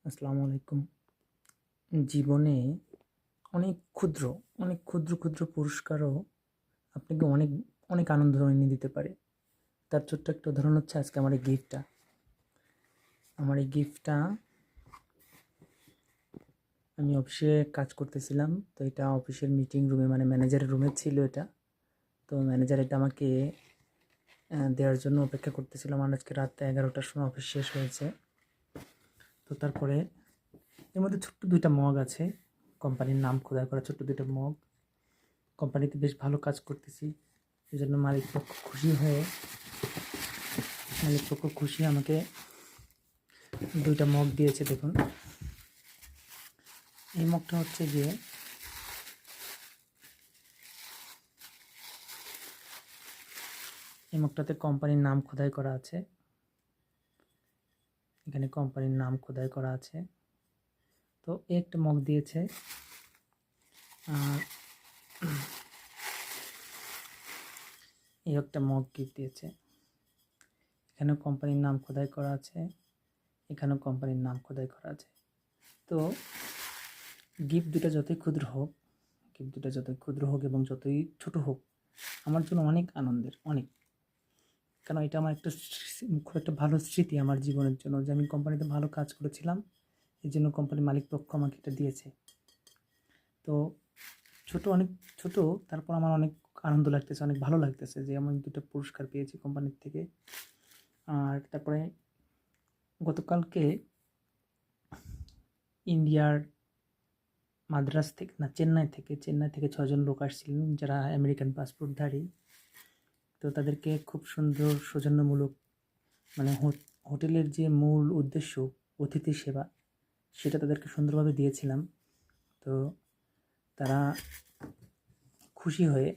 আসসালামু আলাইকুম। জীবনে অনেক ক্ষুদ্র পুরস্কারও আপনাকে অনেক অনেক আনন্দ এনে দিতে পারে। তার ছোট্ট একটা উদাহরণ হচ্ছে আজকে আমার এই গিফটটা। আমার এই গিফটটা আমি অফিসে কাজ করতেছিলাম, তো এটা অফিসের মিটিং রুমে মানে ম্যানেজারের রুমে ছিল এটা। তো ম্যানেজার এটা আমাকে দেওয়ার জন্য অপেক্ষা করতেছিলাম। আমার আজকে রাত 11টার সময় অফিস শেষ হয়েছে। তো তারপরে এর মধ্যে ছোট্ট 2টা মগ আছে, কোম্পানির নাম খোদাই করা ছোট্ট 2টা মগ। কোম্পানিতে বেশ ভালো কাজ করতেছি, এই জন্য মালিকপক্ষ খুশি আমাকে 2টা মগ দিয়েছে। দেখুন, এই মগটা হচ্ছে গিয়ে এই মগটাতে কোম্পানির নাম খোদাই করা আছে। এখানে কোম্পানির নাম খোদাই করা আছে। তো একটা মগ দিয়েছে, আর এই একটা মগ গিফট দিয়েছে। এখানেও কোম্পানির নাম খোদাই করা আছে, এখানেও কোম্পানির নাম খোদাই করা আছে। তো গিফট দুটো যতই ক্ষুদ্র হোক এবং যতই ছোট হোক, আমার জন্য অনেক আনন্দের, অনেক। কারণ এটা আমার খুব একটা ভালো স্মৃতি আমার জীবনের জন্য, যে আমি কোম্পানিতে ভালো কাজ করেছিলাম, এই জন্য কোম্পানির মালিক পক্ষ আমাকে এটা দিয়েছে। তো অনেক ছোট, তারপর আমার অনেক আনন্দ লাগতেছে, অনেক ভালো লাগতেছে যে আমি 2টা পুরস্কার পেয়েছি কোম্পানির থেকে। আর তারপরে গতকালকে ইন্ডিয়ার মাদ্রাজ থেকে না চেন্নাই থেকে 6জন লোক আসছিলেন, যারা আমেরিকান পাসপোর্টধারী। তো তাদেরকে খুব সুন্দর সৌজন্যমূলক, মানে হোটেলের যে মূল উদ্দেশ্য অতিথি সেবা, সেটা তাদেরকে সুন্দরভাবে দিয়েছিলাম। তো তারা খুশি হয়ে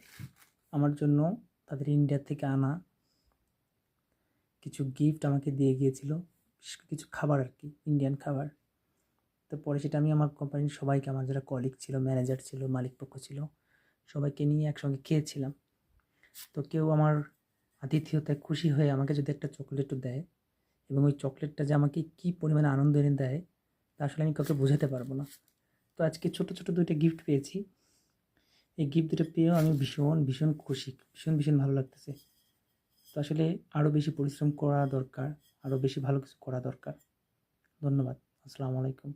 আমার জন্য তাদের ইন্ডিয়া থেকে আনা কিছু গিফট আমাকে দিয়ে গিয়েছিল, কিছু খাবার আর কি, ইন্ডিয়ান খাবার। তো পরে সেটা আমি আমার কোম্পানির সবাইকে, আমার যারা কলিগ ছিল, ম্যানেজার ছিল, মালিকপক্ষ ছিল, সবাইকে নিয়ে একসঙ্গে খেয়েছিলাম। তো কেউ আমার আতিথেয়তায় খুশি হয়ে আমাকে যদি একটা চকলেটও দেয়, এবং ওই চকলেটটা যে আমাকে কী পরিমাণে আনন্দ এনে দেয়, তা আসলে আমি কাউকে বোঝাতে পারবো না। তো আজকে ছোট 2টা গিফট পেয়েছি। এই গিফট 2টা পেয়েও আমি ভীষণ খুশি, ভীষণ ভালো লাগতেছে। তো আসলে আরও বেশি পরিশ্রম করা দরকার, আরও বেশি ভালো কিছু করা দরকার। ধন্যবাদ। আসসালামু আলাইকুম।